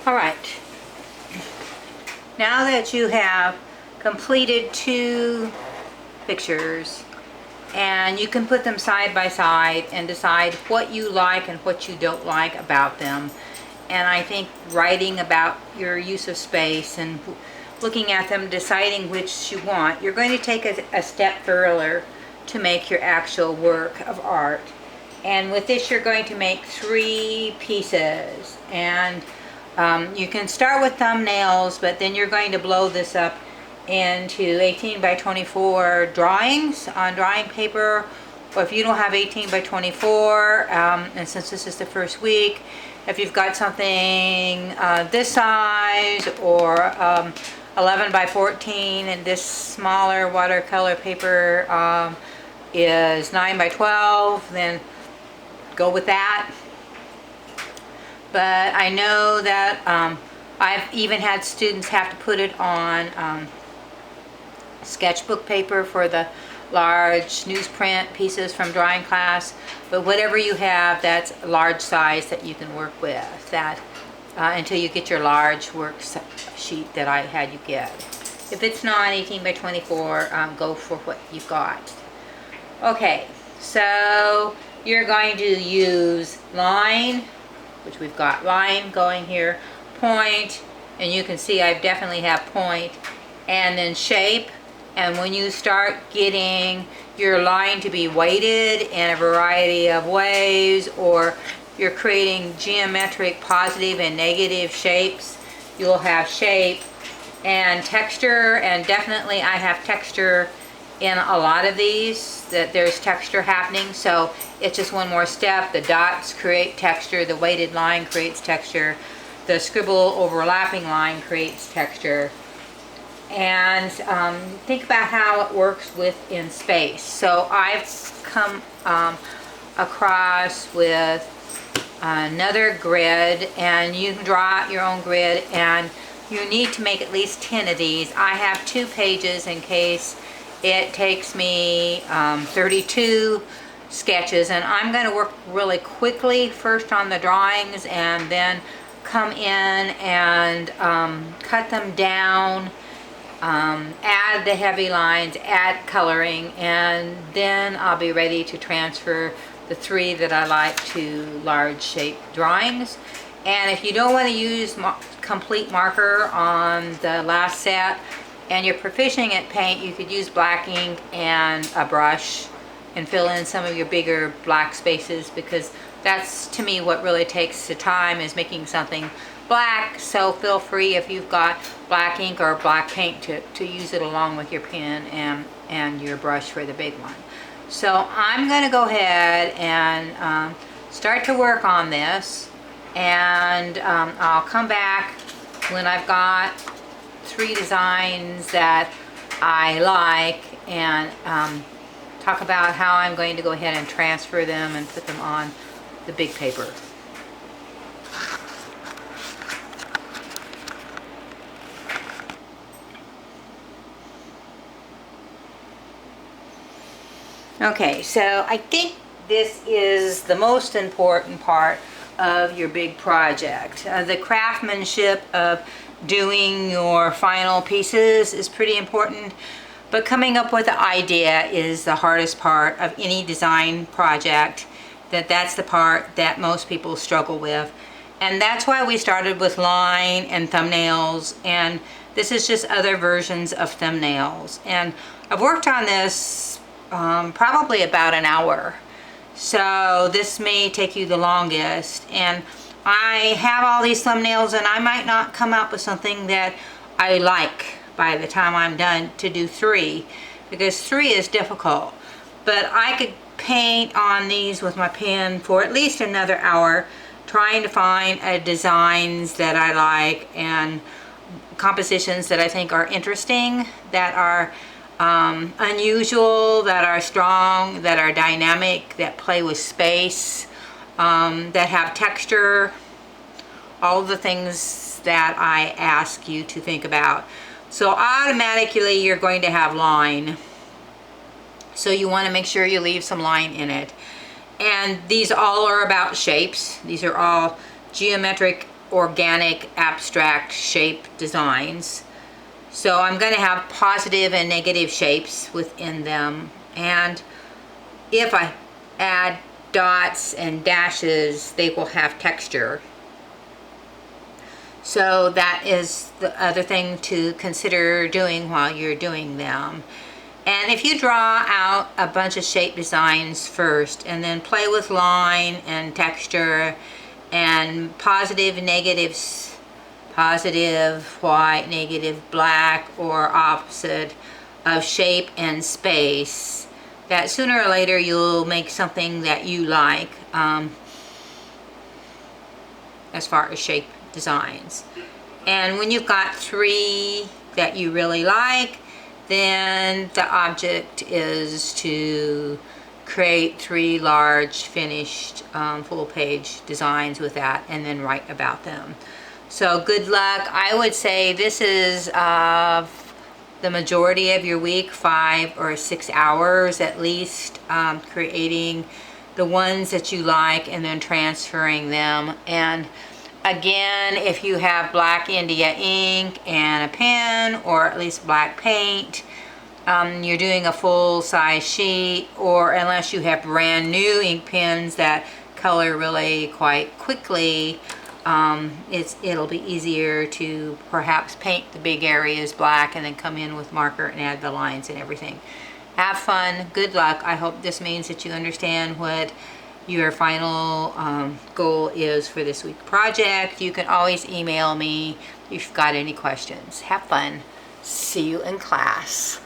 Alright, now that you have completed 2 pictures, and you can put them side by side and decide what you like and what you don't like about them. And I think writing about your use of space and looking at them, deciding which you want, you're going to take a step further to make your actual work of art. And with this, you're going to make 3 pieces. And you can start with thumbnails, but then you're going to blow this up into 18 by 24 drawings on drawing paper. Or if you don't have 18 by 24, and since this is the first week, if you've got something this size, or 11 by 14, and this smaller watercolor paper is 9 by 12, then go with that. But I know that I've even had students have to put it on sketchbook paper for the large newsprint pieces from drawing class. But whatever you have that's large size that you can work with, that until you get your large worksheet that I had you get. If it's not 18 by 24, go for what you've got. Okay, so you're going to use line, which we've got line going here, point, and you can see I definitely have point, and then shape. And when you start getting your line to be weighted in a variety of ways, or you're creating geometric positive and negative shapes, you'll have shape and texture. And definitely I have texture in a lot of these, that there's texture happening. So it's just one more step. The dots create texture, the weighted line creates texture, the scribble overlapping line creates texture. And think about how it works within space. So I've come across with another grid, and you can draw out your own grid, and you need to make at least 10 of these. I have 2 pages in case it takes me 32 sketches, and I'm going to work really quickly first on the drawings and then come in and cut them down, add the heavy lines, add coloring, and then I'll be ready to transfer the 3 that I like to large shape drawings. And if you don't want to use complete marker on the last set and you're proficient at paint, you could use black ink and a brush and fill in some of your bigger black spaces, because that's, to me, what really takes the time, is making something black. So feel free, if you've got black ink or black paint, to use it along with your pen and your brush for the big one. So I'm going to go ahead and start to work on this, and I'll come back when I've got 3 designs that I like, and talk about how I'm going to go ahead and transfer them and put them on the big paper. Okay, so I think this is the most important part of your big project. The craftsmanship of doing your final pieces is pretty important, but coming up with the idea is the hardest part of any design project. That's the part that most people struggle with. And that's why we started with line and thumbnails, and this is just other versions of thumbnails. And I've worked on this probably about an hour. So this may take you the longest. And I have all these thumbnails, and I might not come up with something that I like by the time I'm done to do 3, because 3 is difficult. But I could paint on these with my pen for at least another hour, trying to find designs that I like and compositions that I think are interesting, that are unusual, that are strong, that are dynamic, that play with space, that have texture, all the things that I ask you to think about. So automatically you're going to have line, so you want to make sure you leave some line in it. And these all are about shapes. These are all geometric organic abstract shape designs. So I'm going to have positive and negative shapes within them, and if I add dots and dashes, they will have texture. So that is the other thing to consider doing while you're doing them. And if you draw out a bunch of shape designs first and then play with line and texture and positive and negatives, positive white, negative black, or opposite of shape and space, that sooner or later you'll make something that you like as far as shape designs. And when you've got 3 that you really like, then the object is to create 3 large finished full page designs with that, and then write about them. So good luck. I would say this is the majority of your week, 5 or 6 hours at least, creating the ones that you like and then transferring them. And again, if you have black India ink and a pen, or at least black paint, you're doing a full-size sheet, or unless you have brand new ink pens that color really quite quickly, it'll be easier to perhaps paint the big areas black and then come in with marker and add the lines and everything. Have fun. Good luck. I hope this means that you understand what your final goal is for this week project. You can always email me if you've got any questions. Have fun. See you in class.